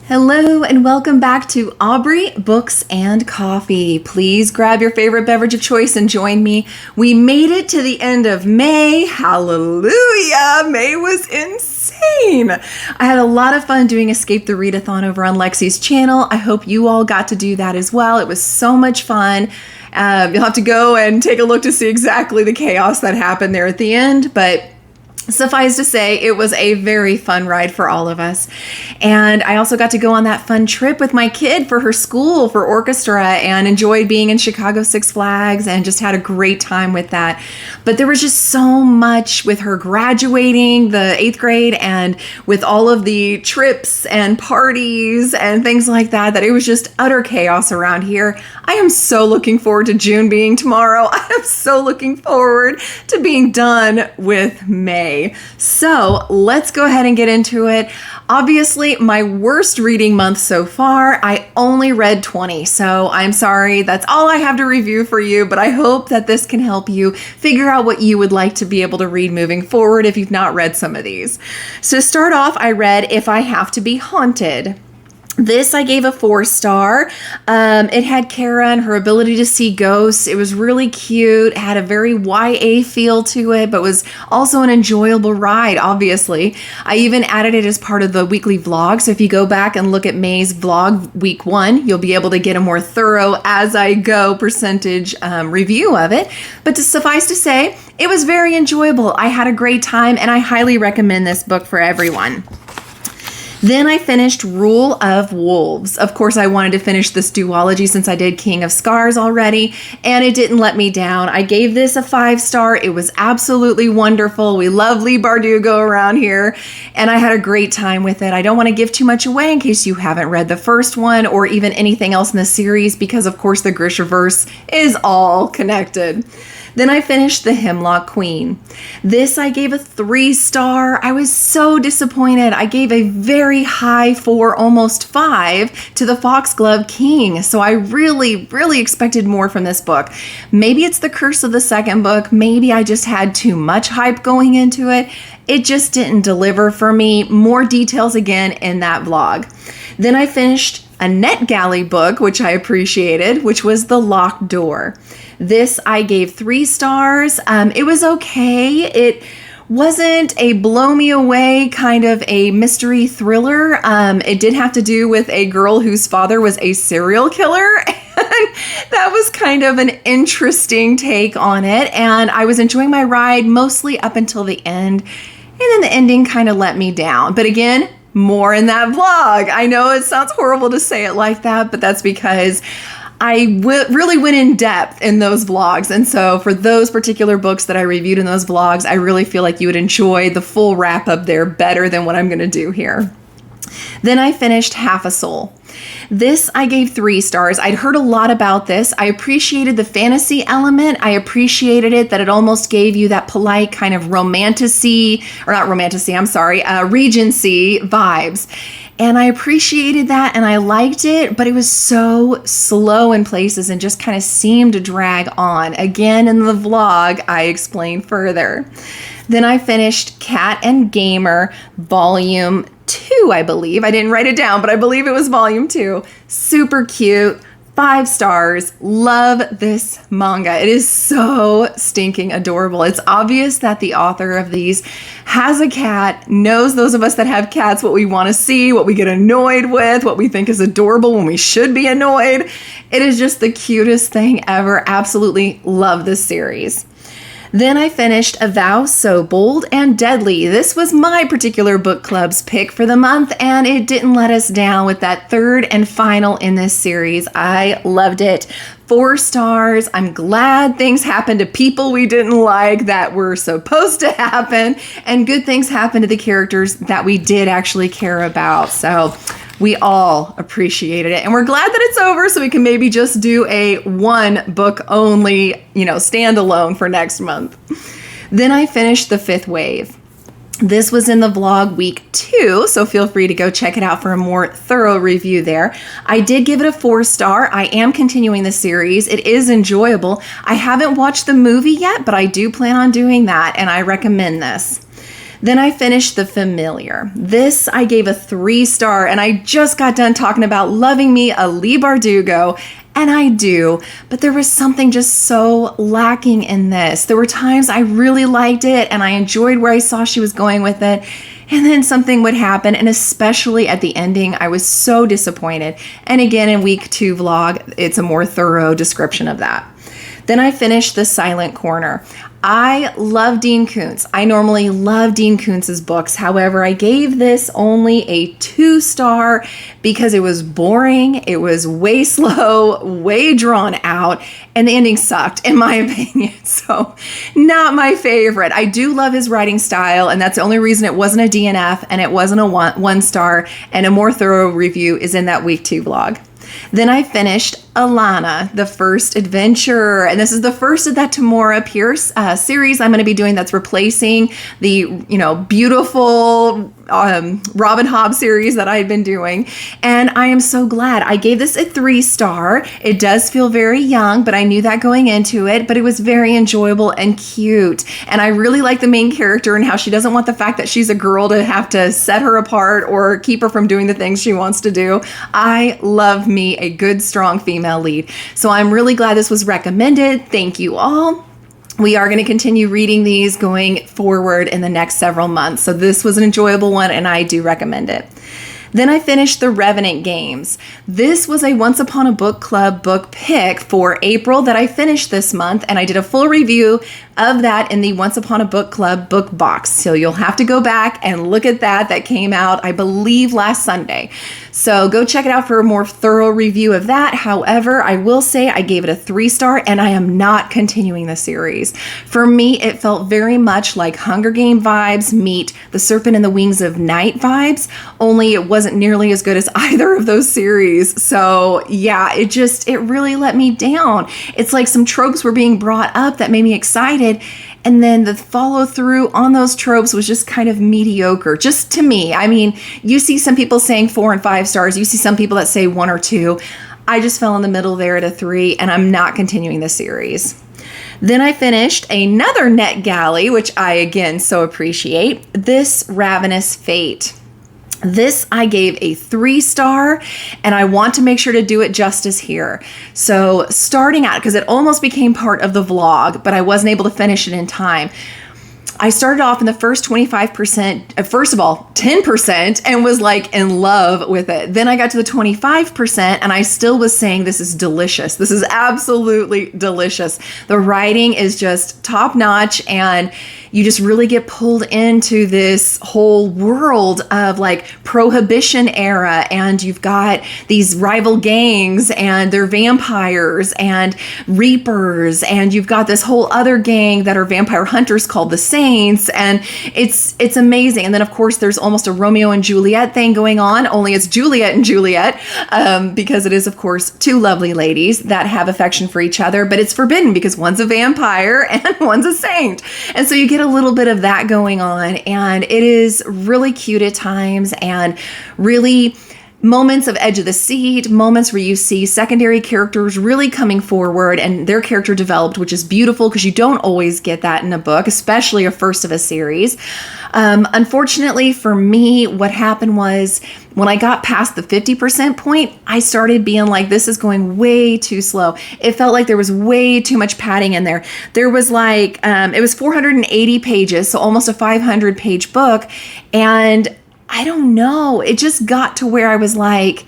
Hello and welcome back to Aubrey Books and Coffee. Please grab your favorite beverage of choice and join me. We made it to the end of May. Hallelujah! May was insane. I had a lot of fun doing Escape the Readathon over on Lexi's channel. I hope you all got to do that as well. It was so much fun. You'll have to go and take a look to see exactly the chaos that happened there at the end, but suffice to say, it was a very fun ride for all of us. And I also got to go on that fun trip with my kid for her school for orchestra and enjoyed being in Chicago Six Flags and just had a great time with that. But there was just so much with her graduating the 8th grade and with all of the trips and parties and things like that, that it was just utter chaos around here. I am so looking forward to June being tomorrow. I am so looking forward to being done with May. So let's go ahead and get into it. Obviously, my worst reading month so far, I only read 20. So I'm sorry, that's all I have to review for you, but I hope that this can help you figure out what you would like to be able to read moving forward if you've not read some of these. So to start off, I read If I Have to Be Haunted. This I gave a 4-star. It had Kara and her ability to see ghosts. It was really cute. It had a very YA feel to it, but was also an enjoyable ride, obviously. I even added it as part of the weekly vlog. So if you go back and look at May's vlog week 1, you'll be able to get a more thorough as I go percentage review of it. But to suffice to say, it was very enjoyable. I had a great time and I highly recommend this book for everyone. Then I finished Rule of Wolves. Of course, I wanted to finish this duology since I did King of Scars already, and it didn't let me down. I gave this a 5-star. It was absolutely wonderful. We love Lee Bardugo around here, and I had a great time with it. I don't want to give too much away in case you haven't read the first one or even anything else in the series, because of course the Grishaverse is all connected. Then I finished The Hemlock Queen. This I gave a 3-star. I was so disappointed. I gave a very high 4, almost 5 to The Foxglove King. So I really expected more from this book. Maybe it's the curse of the second book. Maybe I just had too much hype going into it. It just didn't deliver for me. More details again in that vlog. Then I finished a NetGalley book, which I appreciated, which was The Locked Door. This I gave 3 stars. It was okay. It wasn't a blow me away kind of a mystery thriller. It did have to do with a girl whose father was a serial killer. And that was kind of an interesting take on it. And I was enjoying my ride mostly up until the end. And then the ending kind of let me down. But again, more in that vlog. I know it sounds horrible to say it like that, but that's because I really went in depth in those vlogs. And so for those particular books that I reviewed in those vlogs, I really feel like you would enjoy the full wrap up there better than what I'm going to do here. Then I finished Half a Soul. This I gave 3 stars. I'd heard a lot about this. I appreciated the fantasy element. I appreciated it that it almost gave you that polite kind of Regency vibes. And I appreciated that and I liked it, but it was so slow in places and just kind of seemed to drag on. Again, in the vlog, I explain further. Then I finished Cat and Gamer Volume 2, I believe. I didn't write it down, but I believe it was Volume 2. Super cute. 5 stars. Love this manga. It is so stinking adorable. It's obvious that the author of these has a cat, knows those of us that have cats what we want to see, what we get annoyed with, what we think is adorable when we should be annoyed. It is just the cutest thing ever. Absolutely love this series. Then I finished A Vow So Bold and Deadly. This was my particular book club's pick for the month, and it didn't let us down with that 3rd and final in this series. I loved it. 4 stars. I'm glad things happened to people we didn't like that were supposed to happen, and good things happened to the characters that we did actually care about. So we all appreciated it, and we're glad that it's over so we can maybe just do a 1 book only, standalone for next month. Then I finished The Fifth Wave. This was in the vlog week 2, so feel free to go check it out for a more thorough review there. I did give it a 4-star. I am continuing the series. It is enjoyable. I haven't watched the movie yet, but I do plan on doing that, and I recommend this. Then I finished The Familiar. This I gave a 3-star, and I just got done talking about loving me a Leigh Bardugo, and I do, but there was something just so lacking in this. There were times I really liked it, and I enjoyed where I saw she was going with it, and then something would happen, and especially at the ending, I was so disappointed. And again, in week 2 vlog, it's a more thorough description of that. Then I finished The Silent Corner. I love Dean Koontz. I normally love Dean Koontz's books. However, I gave this only a 2-star because it was boring. It was way slow, way drawn out, and the ending sucked, in my opinion. So not my favorite. I do love his writing style, and that's the only reason it wasn't a DNF and it wasn't a 1-star, and a more thorough review is in that week 2 vlog. Then I finished Alana, the first adventure, and this is the first of that Tamora Pierce series I'm going to be doing that's replacing the, beautiful Robin Hobb series that I had been doing, and I am so glad. I gave this a 3-star. It does feel very young, but I knew that going into it, but it was very enjoyable and cute, and I really like the main character and how she doesn't want the fact that she's a girl to have to set her apart or keep her from doing the things she wants to do. I love me a good, strong female lead. So I'm really glad this was recommended. Thank you all. We are going to continue reading these going forward in the next several months. So this was an enjoyable one, and I do recommend it. Then I finished The Revenant Games. This was a Once Upon a Book Club book pick for April that I finished this month, and I did a full review of that in the Once Upon a Book Club book box. So you'll have to go back and look at that. That came out, I believe, last Sunday. So go check it out for a more thorough review of that. However, I will say I gave it a 3-star, and I am not continuing the series. For me, it felt very much like Hunger Game vibes meet The Serpent and the Wings of Night vibes, only it wasn't nearly as good as either of those series. So yeah, it really let me down. It's like some tropes were being brought up that made me excited, and then the follow through on those tropes was just kind of mediocre, just to me. I mean, you see some people saying 4 and 5 stars. You see some people that say 1 or 2. I just fell in the middle there at a 3, and I'm not continuing the series. Then I finished another NetGalley, which I again so appreciate, This Ravenous Fate. This I gave a 3-star, and I want to make sure to do it justice here. So starting out, because it almost became part of the vlog, but I wasn't able to finish it in time. I started off in the first 25%, first of all, 10%, and was like in love with it. Then I got to the 25%, and I still was saying this is delicious. This is absolutely delicious. The writing is just top notch, and you just really get pulled into this whole world of like Prohibition era, and you've got these rival gangs, and they're vampires and reapers, and you've got this whole other gang that are vampire hunters called the Saints, and it's amazing. And then of course there's almost a Romeo and Juliet thing going on, only it's Juliet and Juliet, because it is of course 2 lovely ladies that have affection for each other, but it's forbidden because one's a vampire and one's a saint. And so you get a little bit of that going on, and it is really cute at times, and really moments of edge of the seat, moments where you see secondary characters really coming forward and their character developed, which is beautiful because you don't always get that in a book, especially a first of a series. Unfortunately for me, what happened was when I got past the 50% point, I started being like, this is going way too slow. It felt like there was way too much padding in there. There was like, it was 480 pages, so almost a 500-page book, and I don't know. It just got to where I was like,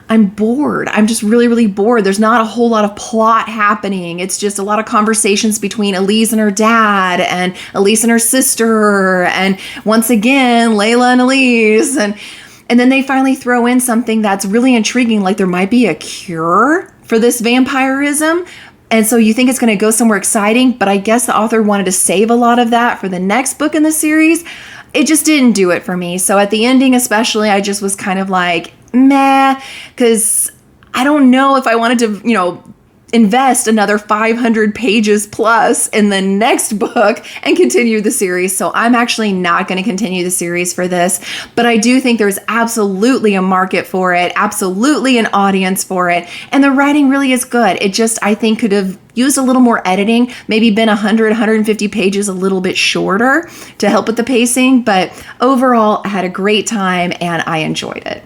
I'm bored. I'm just really, really bored. There's not a whole lot of plot happening. It's just a lot of conversations between Elise and her dad, and Elise and her sister, and once again, Layla and Elise. And then they finally throw in something that's really intriguing, like there might be a cure for this vampirism. And so you think it's going to go somewhere exciting, but I guess the author wanted to save a lot of that for the next book in the series. It just didn't do it for me. So at the ending especially, I just was kind of like, meh, because I don't know if I wanted to, invest another 500 pages plus in the next book and continue the series. So I'm actually not going to continue the series for this, but I do think there's absolutely a market for it, absolutely an audience for it. And the writing really is good. It just, I think, could have used a little more editing, maybe been 100, 150 pages a little bit shorter to help with the pacing. But overall, I had a great time and I enjoyed it.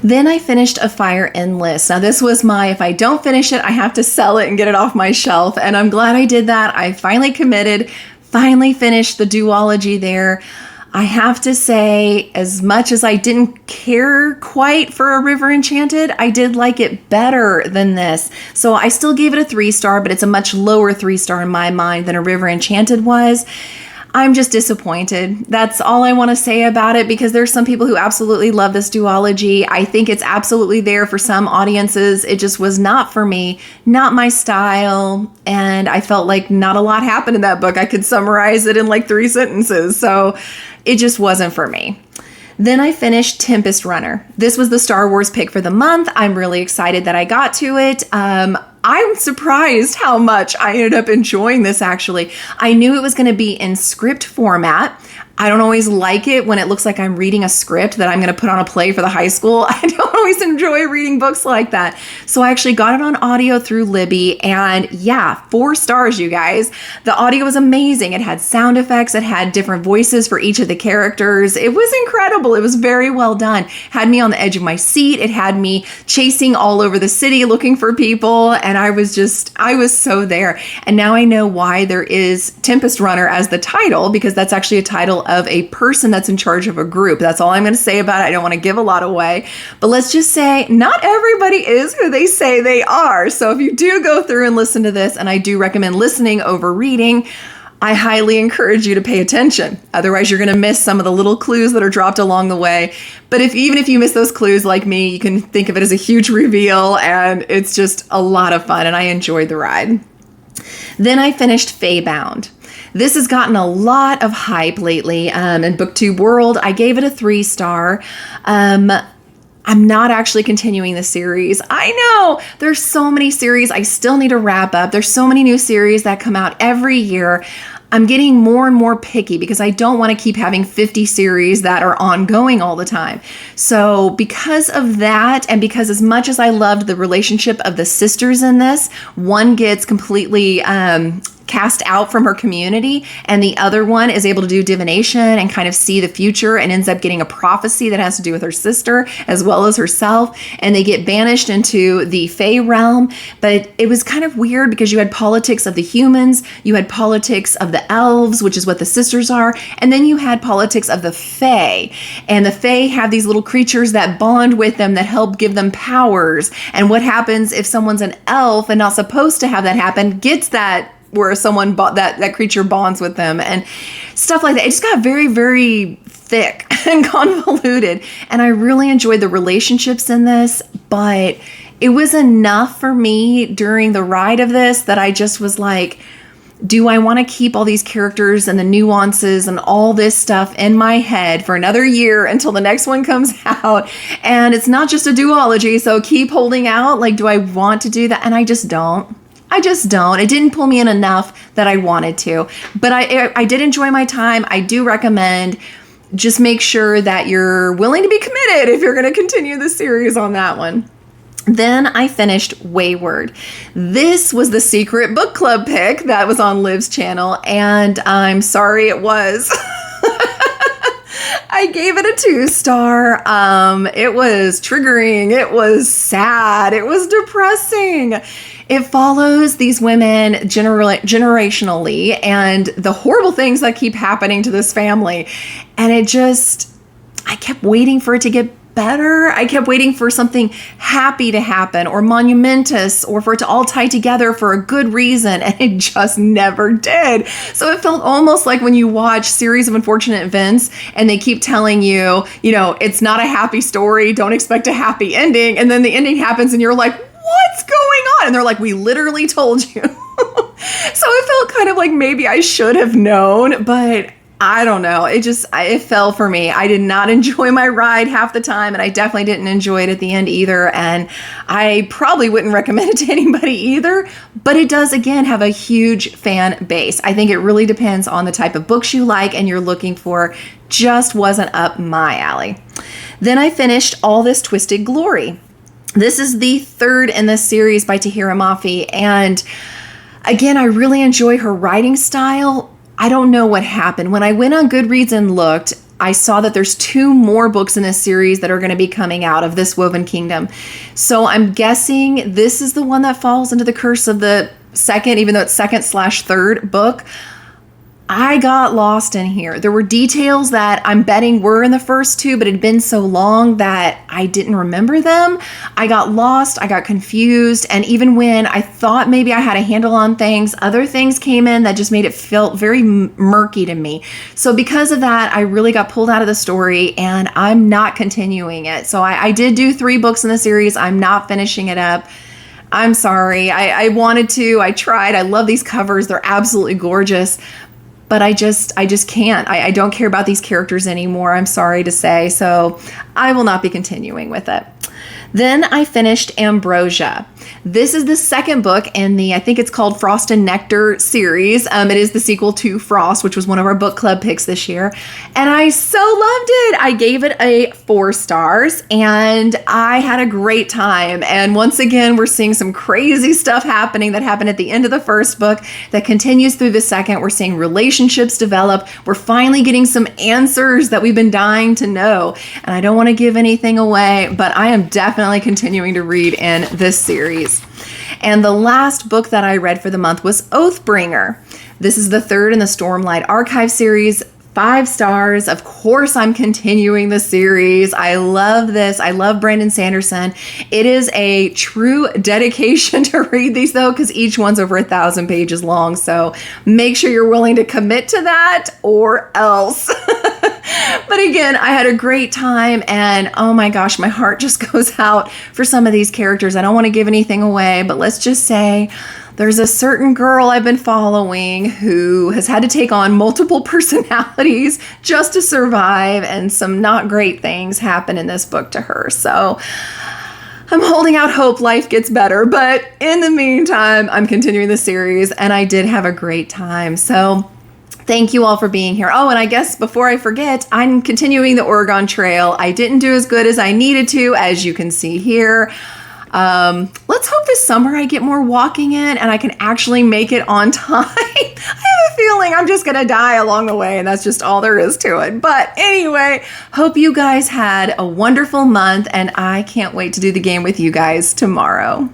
Then I finished A Fire Endless. Now this was if I don't finish it, I have to sell it and get it off my shelf. And I'm glad I did that. I finally committed, finally finished the duology there. I have to say, as much as I didn't care quite for A River Enchanted, I did like it better than this. So I still gave it a 3-star, but it's a much lower 3-star in my mind than A River Enchanted was. I'm just disappointed. That's all I want to say about it, because there's some people who absolutely love this duology. I think it's absolutely there for some audiences. It just was not for me, not my style, and I felt like not a lot happened in that book. I could summarize it in like 3 sentences, so it just wasn't for me. Then I finished Tempest Runner. This was the Star Wars pick for the month. I'm really excited that I got to it. I'm surprised how much I ended up enjoying this, actually. I knew it was going to be in script format. I don't always like it when it looks like I'm reading a script that I'm going to put on a play for the high school. I don't always enjoy reading books like that. So I actually got it on audio through Libby, and yeah, 4 stars, you guys. The audio was amazing. It had sound effects. It had different voices for each of the characters. It was incredible. It was very well done. Had me on the edge of my seat. It had me chasing all over the city looking for people, and I was so there. And now I know why there is Tempest Runner as the title, because that's actually a title of a person that's in charge of a group. That's all I'm going to say about it. I don't want to give a lot away, but let's just say not everybody is who they say they are. So if you do go through and listen to this, and I do recommend listening over reading, I highly encourage you to pay attention. Otherwise, you're going to miss some of the little clues that are dropped along the way. But even if you miss those clues like me, you can think of it as a huge reveal, and it's just a lot of fun, and I enjoyed the ride. Then I finished Feybound. This has gotten a lot of hype lately. In BookTube World, I gave it a 3-star. I'm not actually continuing the series. I know there's so many series I still need to wrap up. There's so many new series that come out every year. I'm getting more and more picky because I don't want to keep having 50 series that are ongoing all the time. So because of that, and because as much as I loved the relationship of the sisters in this, one gets completely cast out from her community, and the other one is able to do divination and kind of see the future, and ends up getting a prophecy that has to do with her sister as well as herself, and they get banished into the Fey realm. But it was kind of weird because you had politics of the humans, you had politics of the elves, which is what the sisters are, and then you had politics of the Fey, and the Fey have these little creatures that bond with them that help give them powers. And what happens if someone's an elf and not supposed to have that happen, gets that where someone that creature bonds with them, and stuff like that. It just got very, very thick and convoluted, and I really enjoyed the relationships in this, but it was enough for me during the ride of this that I just was like, do I want to keep all these characters and the nuances and all this stuff in my head for another year until the next one comes out? And it's not just a duology, so keep holding out. Like, do I want to do that? And I just don't. It didn't pull me in enough that I wanted to. But I did enjoy my time. I do recommend just make sure that you're willing to be committed if you're going to continue the series on that one. Then I finished Wayward. This was the secret book club pick that was on Liv's channel, and I'm sorry it was. I gave it a 2-star. It was triggering. It was sad. It was depressing. It follows these women generationally and the horrible things that keep happening to this family. And I kept waiting for it to get better. I kept waiting for something happy to happen or monumentous, or for it to all tie together for a good reason, and it just never did. So it felt almost like when you watch Series of Unfortunate Events and they keep telling you, it's not a happy story, don't expect a happy ending, and then the ending happens and you're like, what's going on? And they're like, we literally told you. So it felt kind of like maybe I should have known, but I don't know. It fell for me. I did not enjoy my ride half the time, and I definitely didn't enjoy it at the end either. And I probably wouldn't recommend it to anybody either, but it does, again, have a huge fan base. I think it really depends on the type of books you like and you're looking for. Just wasn't up my alley. Then I finished All This Twisted Glory. This is the third in this series by Tahira Mafi. And again, I really enjoy her writing style. I don't know what happened. When I went on GoodReads and looked, I saw that there's 2 more books in this series that are going to be coming out of this Woven Kingdom. So I'm guessing this is the one that falls into the curse of the second, even though it's second/third book. I got lost in here. There were details that I'm betting were in the first 2, but it had been so long that I didn't remember them. I got lost, I got confused, and even when I thought maybe I had a handle on things, other things came in that just made it feel very murky to me. So because of that, I really got pulled out of the story, and I'm not continuing it. So I did do 3 books in the series. I'm not finishing it up. I'm sorry. I wanted to. I tried. I love these covers. They're absolutely gorgeous. But I just can't. I don't care about these characters anymore, I'm sorry to say. So I will not be continuing with it. Then I finished Ambrosia. This is the second book in the, I think it's called Frost and Nectar series. It is the sequel to Frost, which was one of our book club picks this year. And I so loved it. I gave it a 4 stars and I had a great time. And once again, we're seeing some crazy stuff happening that happened at the end of the first book that continues through the second. We're seeing relationships develop. We're finally getting some answers that we've been dying to know. And I don't want to give anything away, but I am definitely continuing to read in this series. And the last book that I read for the month was Oathbringer. This is the third in the Stormlight Archive series. 5 stars. Of course, I'm continuing the series. I love this. I love Brandon Sanderson. It is a true dedication to read these, though, because each one's over 1,000 pages long. So make sure you're willing to commit to that or else. But again, I had a great time, and oh my gosh, my heart just goes out for some of these characters. I don't want to give anything away, but let's just say there's a certain girl I've been following who has had to take on multiple personalities just to survive, and some not great things happen in this book to her. So I'm holding out hope life gets better, but in the meantime, I'm continuing the series, and I did have a great time. So thank you all for being here. Oh, and I guess before I forget, I'm continuing the Oregon Trail. I didn't do as good as I needed to, as you can see here. Let's hope this summer I get more walking in and I can actually make it on time. I have a feeling I'm just going to die along the way, and that's just all there is to it. But anyway, hope you guys had a wonderful month, and I can't wait to do the game with you guys tomorrow.